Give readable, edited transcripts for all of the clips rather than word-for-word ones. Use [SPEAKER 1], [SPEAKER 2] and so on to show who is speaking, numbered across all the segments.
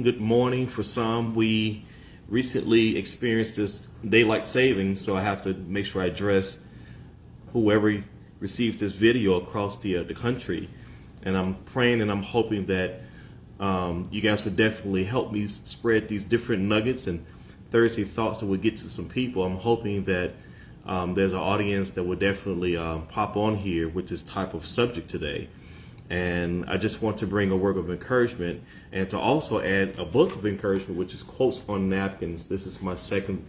[SPEAKER 1] good morning for some. We recently experienced this daylight savings, so I have to make sure I address whoever received this video across the country. And I'm praying and I'm hoping that you guys would definitely help me spread these different nuggets and Thursday thoughts that would get to some people. I'm hoping that there's an audience that would definitely pop on here with this type of subject today. And I just want to bring a word of encouragement and to also add a book of encouragement, which is Quotes on Napkins. This is my second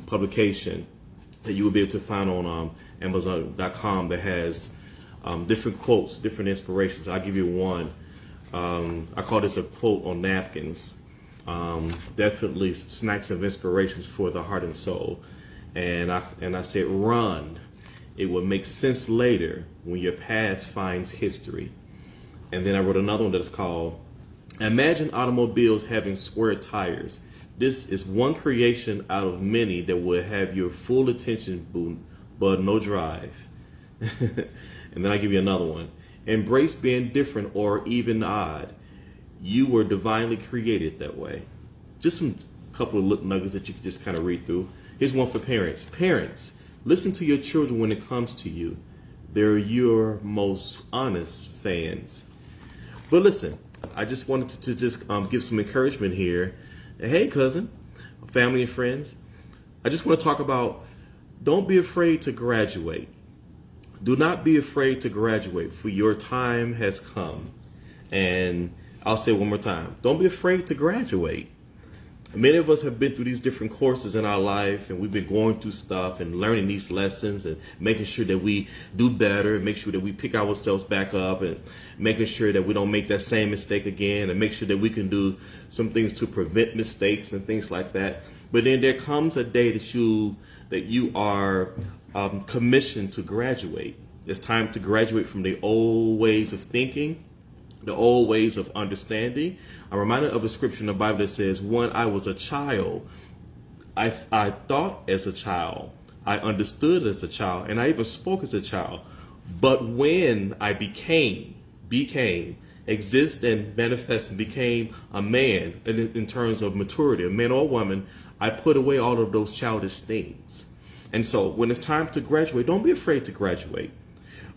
[SPEAKER 1] publication that you will be able to find on Amazon.com that has different quotes, different inspirations. I'll give you one. I call this a quote on napkins. Definitely snacks of inspirations for the heart and soul. And I said, run. It will make sense later when your past finds history. And then I wrote another one that's called, Imagine automobiles having square tires. This is one creation out of many that will have your full attention but no drive. And then I give you another one. Embrace being different or even odd. You were divinely created that way. Just some couple of little nuggets that you can just kind of read through. Here's one for parents. Parents, listen to your children when it comes to you. They're your most honest fans. But listen, I just wanted to just give some encouragement here. Hey, cousin, family and friends, I just want to talk about don't be afraid to graduate. Do not be afraid to graduate, for your time has come. And I'll say it one more time. Don't be afraid to graduate. Many of us have been through these different courses in our life, and we've been going through stuff and learning these lessons and making sure that we do better and make sure that we pick ourselves back up and making sure that we don't make that same mistake again and make sure that we can do some things to prevent mistakes and things like that. But then there comes a day that you are commissioned to graduate. It's time to graduate from the old ways of thinking, the old ways of understanding. I'm reminded of a scripture in the Bible that says, when I was a child, I thought as a child, I understood as a child, and I even spoke as a child. But when I became, exist and manifest and became a man in terms of maturity, a man or a woman, I put away all of those childish things. And so when it's time to graduate, don't be afraid to graduate.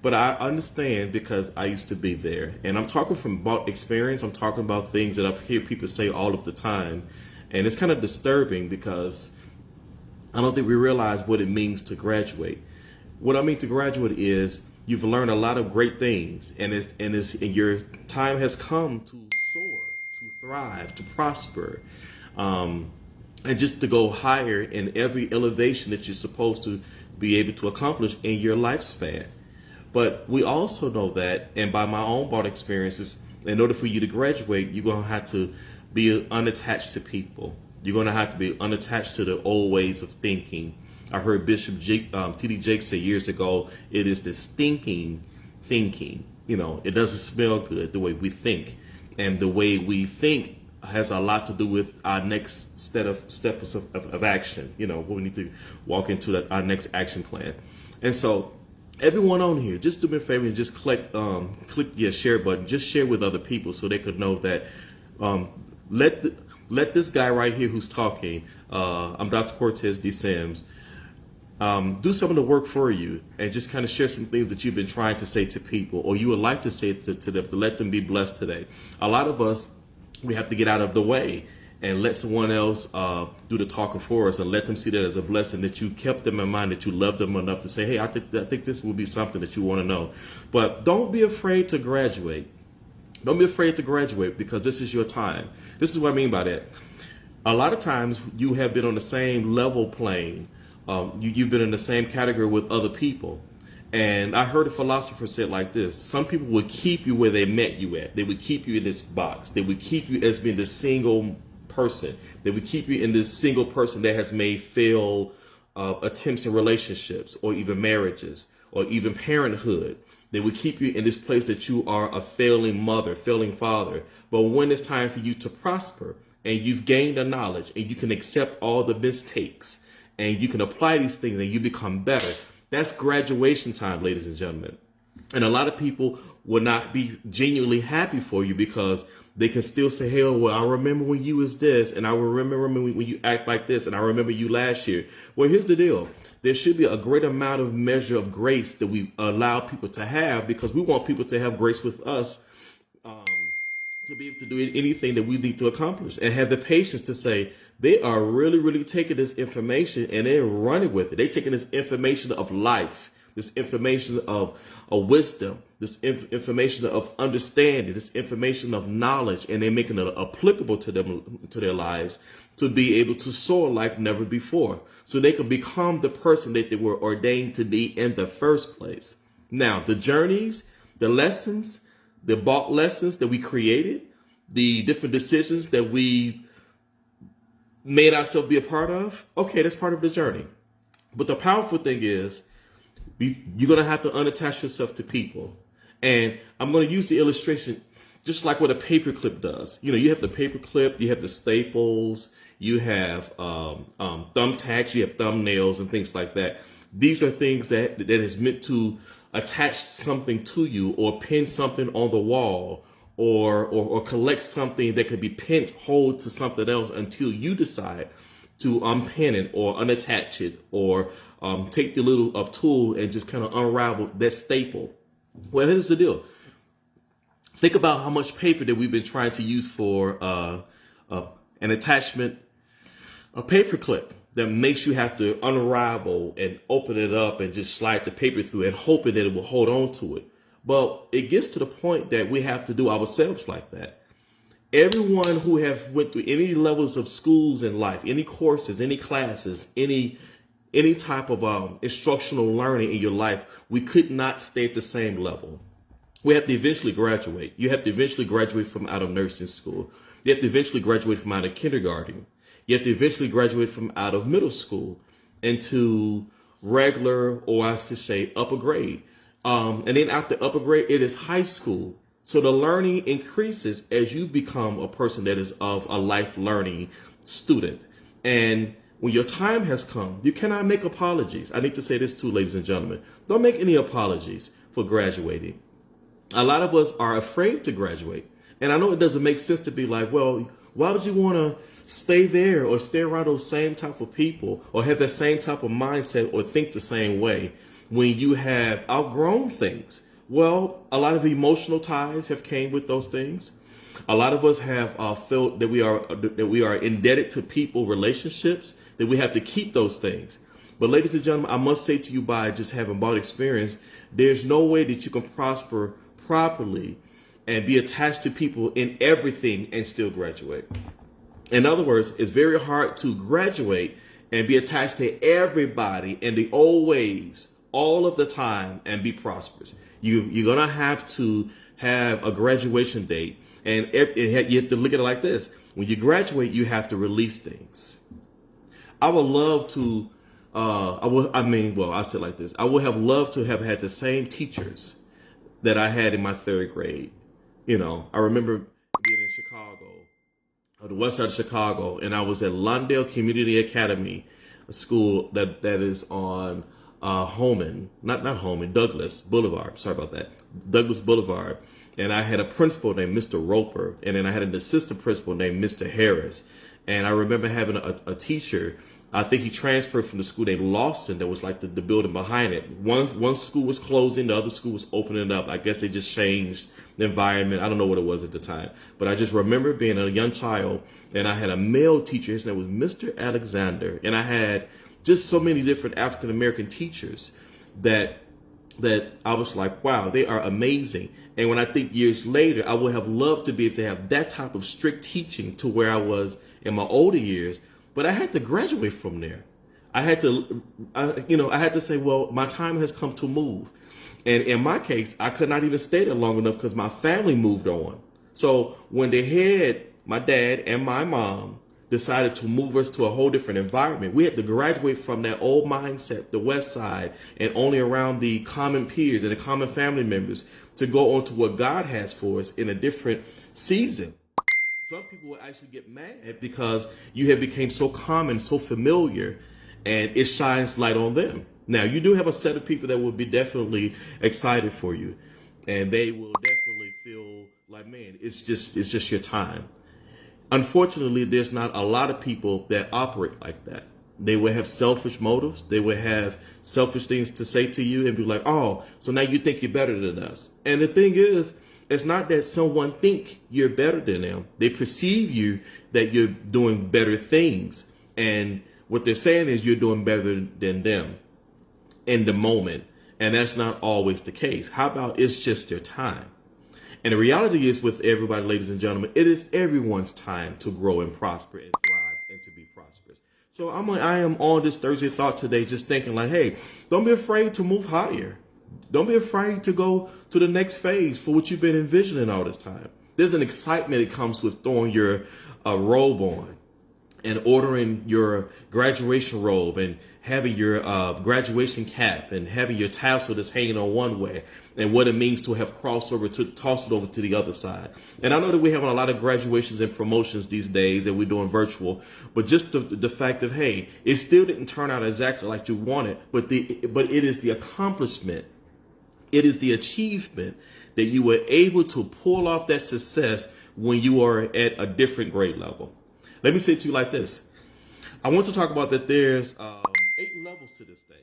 [SPEAKER 1] But I understand because I used to be there. And I'm talking from about experience. I'm talking about things that I hear people say all of the time. And it's kind of disturbing because I don't think we realize what it means to graduate. What I mean to graduate is you've learned a lot of great things. And your time has come to soar, to thrive, to prosper. And just to go higher in every elevation that you're supposed to be able to accomplish in your lifespan. But we also know that, and by my own bought experiences, in order for you to graduate, you're going to have to be unattached to people. You're going to have to be unattached to the old ways of thinking. I heard Bishop T.D. Jakes say years ago, it is the stinking thinking. You know, it doesn't smell good the way we think. And the way we think has a lot to do with our next steps of action. You know, we need to walk into our next action plan. And so everyone on here, just do me a favor and just click the share button. Just share with other people so they could know that let this guy right here who's talking, I'm Dr. Cortez D. Sims, do some of the work for you and just kind of share some things that you've been trying to say to people or you would like to say to them to let them be blessed today. A lot of us, we have to get out of the way and let someone else do the talking for us and let them see that as a blessing, that you kept them in mind, that you love them enough to say, hey, I think this will be something that you want to know. But don't be afraid to graduate. Don't be afraid to graduate because this is your time. This is what I mean by that. A lot of times you have been on the same level playing. You've been in the same category with other people. And I heard a philosopher say it like this. Some people would keep you where they met you at. They would keep you in this box. They would keep you as being this single person. They would keep you in this single person that has made failed attempts in relationships or even marriages or even parenthood. They would keep you in this place that you are a failing mother, failing father. But when it's time for you to prosper and you've gained the knowledge and you can accept all the mistakes and you can apply these things and you become better, that's graduation time, ladies and gentlemen. And a lot of people will not be genuinely happy for you, because they can still say, hey, well, I remember when you was this, and I remember when you act like this, and I remember you last year. Well, here's the deal. There should be a great amount of measure of grace that we allow people to have, because we want people to have grace with us, to be able to do anything that we need to accomplish, and have the patience to say they are really, really taking this information and they're running with it. They're taking this information of life, this information of wisdom, this information of understanding, this information of knowledge, and they're making it applicable to them, to their lives, to be able to soar like never before, so they can become the person that they were ordained to be in the first place. Now, the journeys, the lessons, the bought lessons that we created, the different decisions that we made ourselves be a part of, okay, that's part of the journey. But the powerful thing is, you're going to have to unattach yourself to people. And I'm going to use the illustration just like what a paperclip does. You know, you have the paperclip, you have the staples, you have thumbtacks, you have thumbnails and things like that. These are things that is meant to attach something to you, or pin something on the wall, or collect something that could be pinned, hold to something else until you decide to unpin it or unattach it, or take the little tool and just kind of unravel that staple. Well, here's the deal. Think about how much paper that we've been trying to use for an attachment, a paper clip that makes you have to unravel and open it up and just slide the paper through and hoping that it will hold on to it. But it gets to the point that we have to do ourselves like that. Everyone who have went through any levels of schools in life, any courses, any classes, any type of instructional learning in your life, we could not stay at the same level. We have to eventually graduate. You have to eventually graduate from out of nursing school. You have to eventually graduate from out of kindergarten. You have to eventually graduate from out of middle school into regular, or I should say upper grade. And then after upper grade, it is high school. So the learning increases as you become a person that is of a life learning student. And when your time has come, you cannot make apologies. I need to say this too, ladies and gentlemen. Don't make any apologies for graduating. A lot of us are afraid to graduate. And I know it doesn't make sense to be like, well, why would you want to stay there or stay around those same type of people or have that same type of mindset or think the same way when you have outgrown things? Well, a lot of emotional ties have came with those things. A lot of us have felt that we are indebted to people, relationships, that we have to keep those things. But ladies and gentlemen, I must say to you, by just having bought experience, there's no way that you can prosper properly and be attached to people in everything and still graduate. In other words, it's very hard to graduate and be attached to everybody in the old ways all of the time and be prosperous. You're going to have to have a graduation date, and you have to look at it like this. When you graduate, you have to release things. I would love to, I said like this. I would have loved to have had the same teachers that I had in my third grade. You know, I remember being in Chicago, the west side of Chicago, and I was at Lawndale Community Academy, a school that is on Douglas Boulevard. Sorry about that. Douglas Boulevard. And I had a principal named Mr. Roper, and then I had an assistant principal named Mr. Harris. And I remember having a teacher, I think he transferred from the school named Lawson that was like the building behind it. One school was closing, the other school was opening up. I guess they just changed the environment. I don't know what it was at the time. But I just remember being a young child, and I had a male teacher. His name was Mr. Alexander. And I had just so many different African-American teachers that I was like, wow, they are amazing. And when I think years later, I would have loved to be able to have that type of strict teaching to where I was in my older years. But I had to graduate from there. I had to say, well, my time has come to move. And in my case, I could not even stay there long enough because my family moved on. So when my dad and my mom decided to move us to a whole different environment, we had to graduate from that old mindset, the West Side, and only around the common peers and the common family members to go on to what God has for us in a different season. Some people will actually get mad because you have become so common, so familiar, and it shines light on them. Now, you do have a set of people that will be definitely excited for you. and they will definitely feel like, man, it's just your time. Unfortunately, there's not a lot of people that operate like that. They will have selfish motives. They will have selfish things to say to you and be like, oh, so now you think you're better than us. And the thing is, it's not that someone think you're better than them. They perceive you that you're doing better things. And what they're saying is you're doing better than them in the moment. And that's not always the case. How about it's just your time? And the reality is with everybody, ladies and gentlemen, it is everyone's time to grow and prosper and thrive and to be prosperous. So I am on this Thursday thought today just thinking like, hey, don't be afraid to move higher. Don't be afraid to go to the next phase for what you've been envisioning all this time. There's an excitement that comes with throwing your robe on and ordering your graduation robe and having your graduation cap and having your tassel that's hanging on one way and what it means to have crossed over to toss it over to the other side. And I know that we're having a lot of graduations and promotions these days that we're doing virtual, but just the fact of, hey, it still didn't turn out exactly like you wanted, but it is the accomplishment. It is the achievement that you were able to pull off that success when you are at a different grade level. Let me say it to you like this. I want to talk about that there's 8 levels to this thing.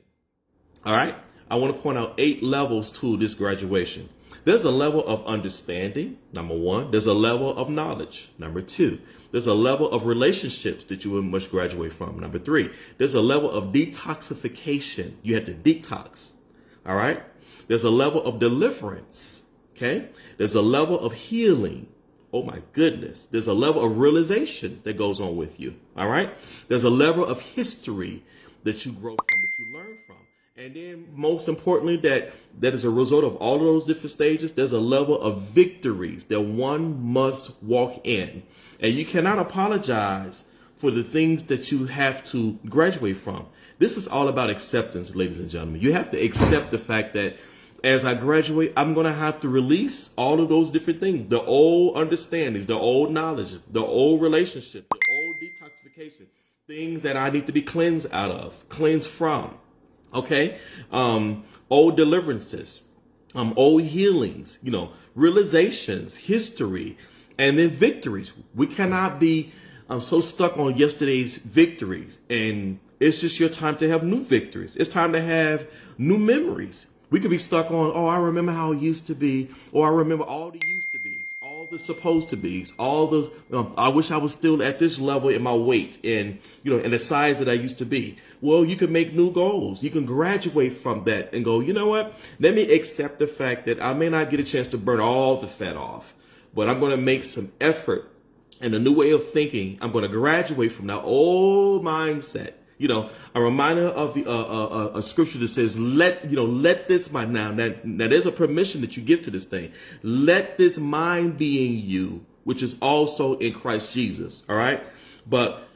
[SPEAKER 1] All right. I want to point out 8 levels to this graduation. There's a level of understanding, number 1. There's a level of knowledge, number 2. There's a level of relationships that you must graduate from, number 3. There's a level of detoxification. You have to detox. All right. There's a level of deliverance. Okay. There's a level of healing. Oh my goodness. There's a level of realization that goes on with you. All right. There's a level of history that you grow from, that you learn from. And then most importantly, that is a result of all of those different stages, there's a level of victories that one must walk in. And you cannot apologize for the things that you have to graduate from. This is all about acceptance, ladies and gentlemen. You have to accept the fact that as I graduate, I'm going to have to release all of those different things, the old understandings, the old knowledge, the old relationship, the old detoxification, things that I need to be cleansed out of, cleansed from. Okay. Old deliverances, old healings, realizations, history, and then victories. We cannot be so stuck on yesterday's victories. And it's just your time to have new victories. It's time to have new memories. We could be stuck on, oh, I remember how it used to be, or I remember all the used to be's, all the supposed to be's, all those. I wish I was still at this level in my weight and and the size that I used to be. Well, you can make new goals. You can graduate from that and go, you know what? Let me accept the fact that I may not get a chance to burn all the fat off, but I'm going to make some effort and a new way of thinking. I'm going to graduate from that old mindset. A reminder of a scripture that says, let this mind now there's a permission that you give to this thing. Let this mind be in you, which is also in Christ Jesus. All right. But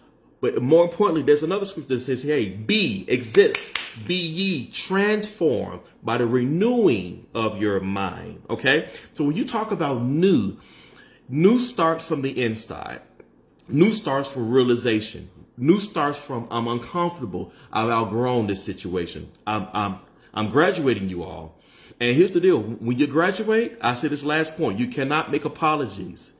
[SPEAKER 1] more importantly, there's another scripture that says, hey, exist, be ye transformed by the renewing of your mind. OK, so when you talk about new starts from the inside. New starts from realization. New starts from I'm uncomfortable. I've outgrown this situation. I'm graduating, you all. And here's the deal. When you graduate, I say this last point, you cannot make apologies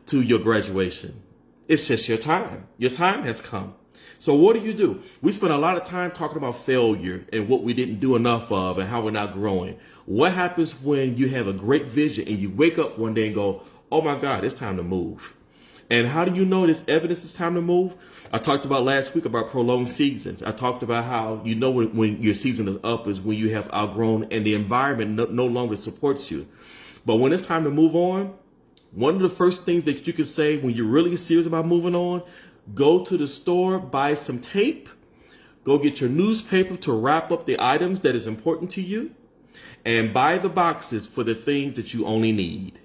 [SPEAKER 1] to your graduation. It's just your time. Your time has come. So what do? We spend a lot of time talking about failure and what we didn't do enough of and how we're not growing. What happens when you have a great vision and you wake up one day and go, oh my God, it's time to move? And how do you know this evidence is time to move? I talked about last week about prolonged seasons. I talked about how when your season is up is when you have outgrown and the environment no longer supports you. But when it's time to move on, one of the first things that you can say when you're really serious about moving on, go to the store, buy some tape, go get your newspaper to wrap up the items that is important to you, and buy the boxes for the things that you only need.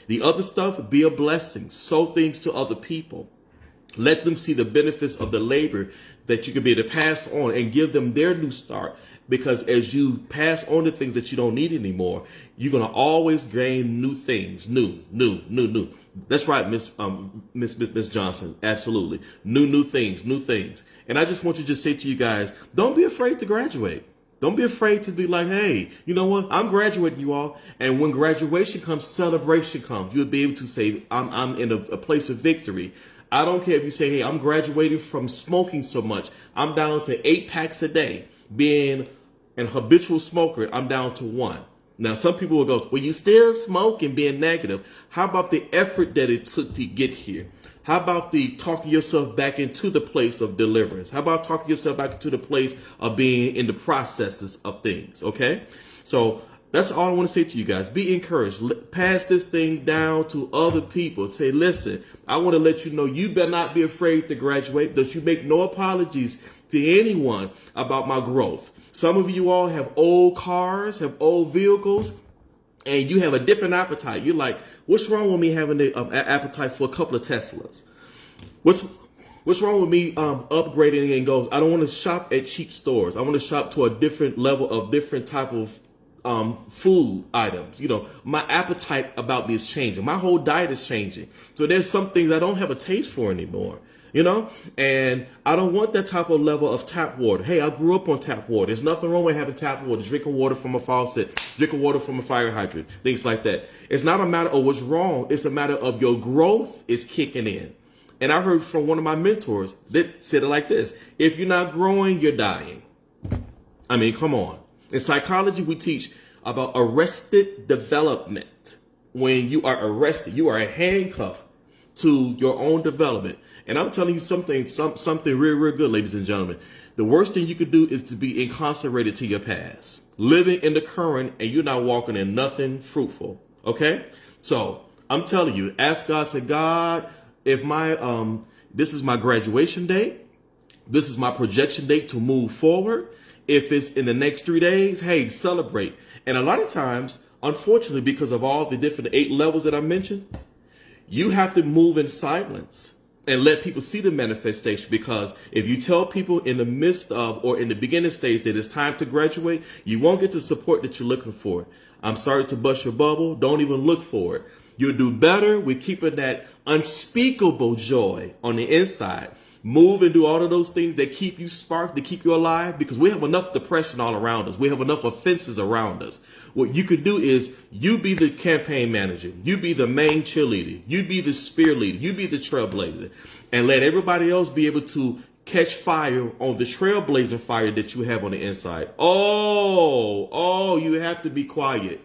[SPEAKER 1] The other stuff, be a blessing. Sow things to other people. Let them see the benefits of the labor that you can be able to pass on and give them their new start. Because as you pass on the things that you don't need anymore, you're going to always gain new things. New. That's right, Miss Johnson. Absolutely. New things. And I just want to just say to you guys, don't be afraid to graduate. Don't be afraid to be like, hey, you know what? I'm graduating, you all. And when graduation comes, celebration comes. You'll be able to say, I'm in a place of victory. I don't care if you say, hey, I'm graduating from smoking so much. I'm down to 8 packs a day. Being an habitual smoker, I'm down to 1. Now, some people will go, well, you still smoke and being negative. How about the effort that it took to get here? How about the talking yourself back into the place of deliverance? How about talking yourself back into the place of being in the processes of things? Okay. So that's all I want to say to you guys. Be encouraged. Pass this thing down to other people. Say, listen, I want to let you know you better not be afraid to graduate. That you make no apologies to anyone about my growth. Some of you all have old cars, have old vehicles, and you have a different appetite. You're like, what's wrong with me having an appetite for a couple of Teslas? What's wrong with me upgrading and goes, I don't want to shop at cheap stores. I want to shop to a different level of different type of food items. You know, my appetite about me is changing. My whole diet is changing. So there's some things I don't have a taste for anymore. You know, and I don't want that type of level of tap water. Hey, I grew up on tap water. There's nothing wrong with having tap water, drinking water from a faucet, drinking water from a fire hydrant, things like that. It's not a matter of what's wrong. It's a matter of your growth is kicking in. And I heard from one of my mentors that said it like this: if you're not growing, you're dying. I mean, come on. In psychology, we teach about arrested development. When you are arrested, you are handcuffed to your own development. And I'm telling you something real good, ladies and gentlemen. The worst thing you could do is to be incarcerated to your past, living in the current, and you're not walking in nothing fruitful. Okay? So I'm telling you, ask God, say, God, if this is my graduation date, this is my projection date to move forward. If it's in the next 3 days, hey, celebrate. And a lot of times, unfortunately, because of all the different 8 levels that I mentioned, you have to move in silence and let people see the manifestation, because if you tell people in the midst of or in the beginning stage that it's time to graduate, you won't get the support that you're looking for. I'm sorry to bust your bubble. Don't even look for it. You'll do better with keeping that unspeakable joy on the inside. Move and do all of those things that keep you sparked, that keep you alive, because we have enough depression all around us. We have enough offenses around us. What you can do is you be the campaign manager. You be the main cheerleader. You be the spear leader. You be the trailblazer, and let everybody else be able to catch fire on the trailblazing fire that you have on the inside. Oh, you have to be quiet.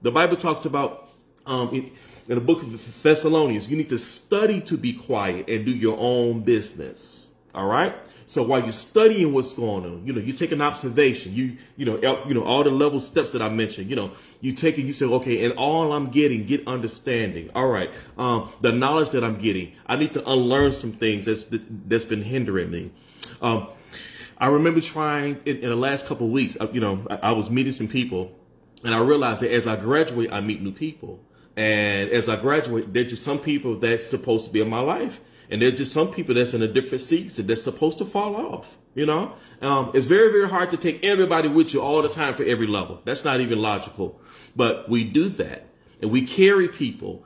[SPEAKER 1] The Bible talks about, in the book of Thessalonians, you need to study to be quiet and do your own business. All right. So while you're studying what's going on, you take an observation. You know all the level steps that I mentioned. You take it. You say, okay, and all I'm getting, get understanding. All right. The knowledge that I'm getting, I need to unlearn some things that's been hindering me. I remember trying in the last couple of weeks. I was meeting some people, and I realized that as I graduate, I meet new people. And as I graduate, there's just some people that's supposed to be in my life. And there's just some people that's in a different season that's supposed to fall off. It's very, very hard to take everybody with you all the time for every level. That's not even logical. But we do that. And we carry people,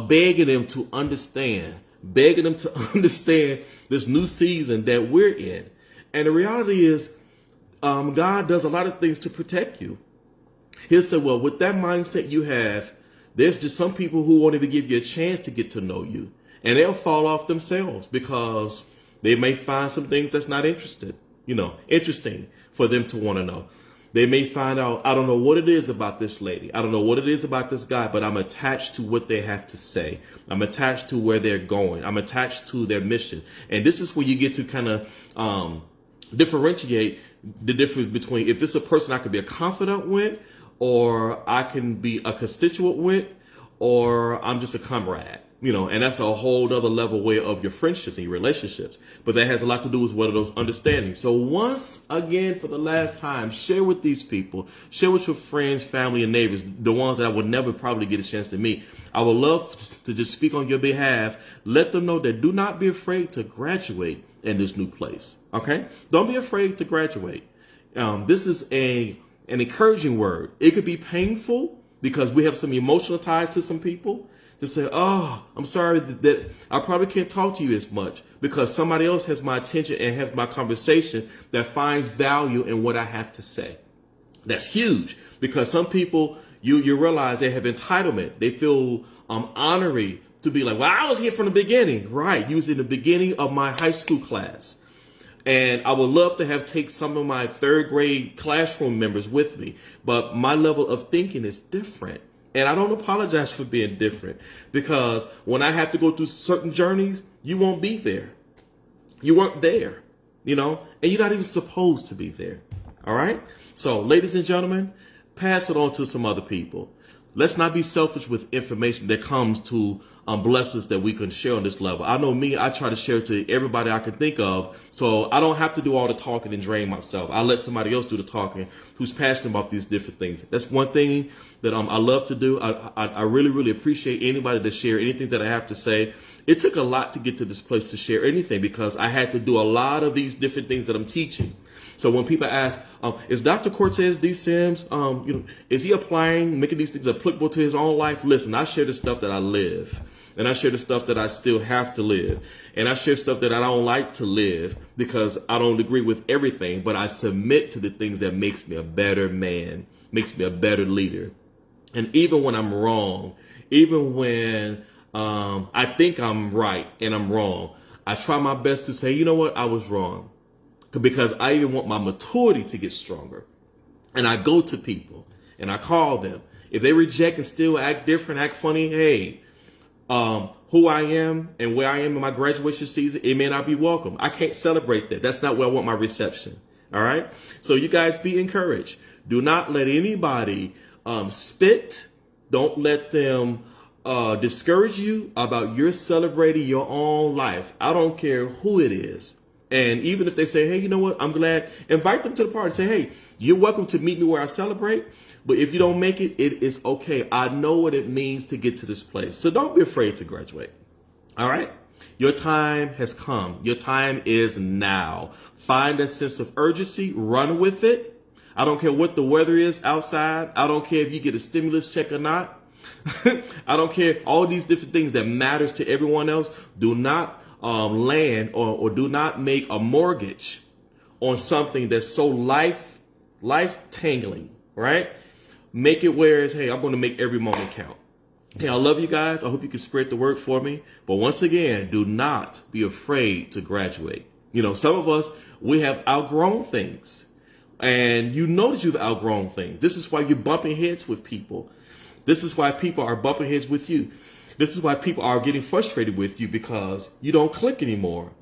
[SPEAKER 1] begging them to understand this new season that we're in. And the reality is, God does a lot of things to protect you. He'll say, well, with that mindset you have, there's just some people who won't even give you a chance to get to know you. And they'll fall off themselves because they may find some things that's not interesting for them to want to know. They may find out, I don't know what it is about this lady. I don't know what it is about this guy, but I'm attached to what they have to say. I'm attached to where they're going. I'm attached to their mission. And this is where you get to kind of differentiate the difference between, if this is a person I could be a confidant with, or I can be a constituent with, or I'm just a comrade, and that's a whole other level way of your friendships and your relationships. But that has a lot to do with one of those understandings. So once again, for the last time, share with these people, share with your friends, family, and neighbors, the ones that I would never probably get a chance to meet. I would love to just speak on your behalf. Let them know that do not be afraid to graduate in this new place. Okay? Don't be afraid to graduate. This is an encouraging word. It could be painful because we have some emotional ties to some people. to say, oh, I'm sorry that I probably can't talk to you as much because somebody else has my attention and has my conversation that finds value in what I have to say. That's huge because some people, you realize they have entitlement. They feel honorary to be like, well, I was here from the beginning. Right. You was in the beginning of my high school class. And I would love to have take some of my third grade classroom members with me. But my level of thinking is different. And I don't apologize for being different because when I have to go through certain journeys, you won't be there. You weren't there, you know, and you're not even supposed to be there. All right. So, ladies and gentlemen, pass it on to some other people. Let's not be selfish with information that comes to blessings that we can share on this level. I know me, I try to share to everybody I can think of, so I don't have to do all the talking and drain myself. I let somebody else do the talking who's passionate about these different things. That's one thing that I love to do. I really, really appreciate anybody to share anything that I have to say. It took a lot to get to this place to share anything because I had to do a lot of these different things that I'm teaching. So when people ask, is Dr. Cortez D. Sims, is he making these things applicable to his own life? Listen, I share the stuff that I live. And I share the stuff that I still have to live. And I share stuff that I don't like to live because I don't agree with everything. But I submit to the things that makes me a better man, makes me a better leader. And even when I'm wrong, even when I think I'm right and I'm wrong, I try my best to say, you know what, I was wrong. Because I even want my maturity to get stronger. And I go to people and I call them. If they reject and still act different, act funny, hey, who I am and where I am in my graduation season, it may not be welcome. I can't celebrate that. That's not where I want my reception. All right. So you guys be encouraged. Do not let anybody spit. Don't let them discourage you about your celebrating your own life. I don't care who it is. And even if they say, hey, you know what, I'm glad, invite them to the party. Say, hey, you're welcome to meet me where I celebrate. But if you don't make it, it is okay. I know what it means to get to this place. So don't be afraid to graduate. All right. Your time has come. Your time is now. Find that sense of urgency. Run with it. I don't care what the weather is outside. I don't care if you get a stimulus check or not. I don't care. All these different things that matters to everyone else. Do not land or do not make a mortgage on something that's so life tangling, right? Make it where it's, hey, I'm going to make every moment count. Hey, I love you guys. I hope you can spread the word for me. But once again, do not be afraid to graduate. You know, some of us, we have outgrown things. And you know that you've outgrown things. This is why you're bumping heads with people. This is why people are bumping heads with you. This is why people are getting frustrated with you because you don't click anymore.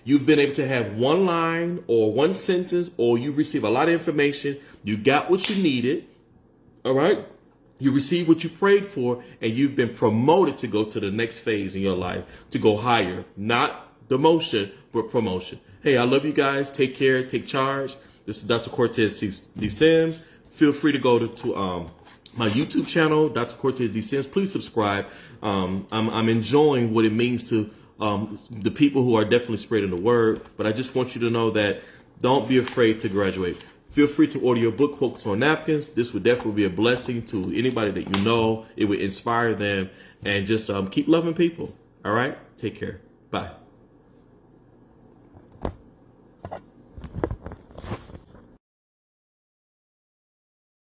[SPEAKER 1] You've been able to have one line or one sentence, or you receive a lot of information. You got what you needed. All right. You received what you prayed for, and you've been promoted to go to the next phase in your life, to go higher, not demotion, but promotion. Hey, I love you guys. Take care. Take charge. This is Dr. Cortez D. Sims. Feel free to go to my YouTube channel, Dr. Cortez D. Sims. Please subscribe. I'm enjoying what it means to the people who are definitely spreading the word. But I just want you to know that don't be afraid to graduate. Feel free to order your book, Quotes on Napkins. This would definitely be a blessing to anybody that you know. It would inspire them. And just keep loving people. All right? Take care. Bye.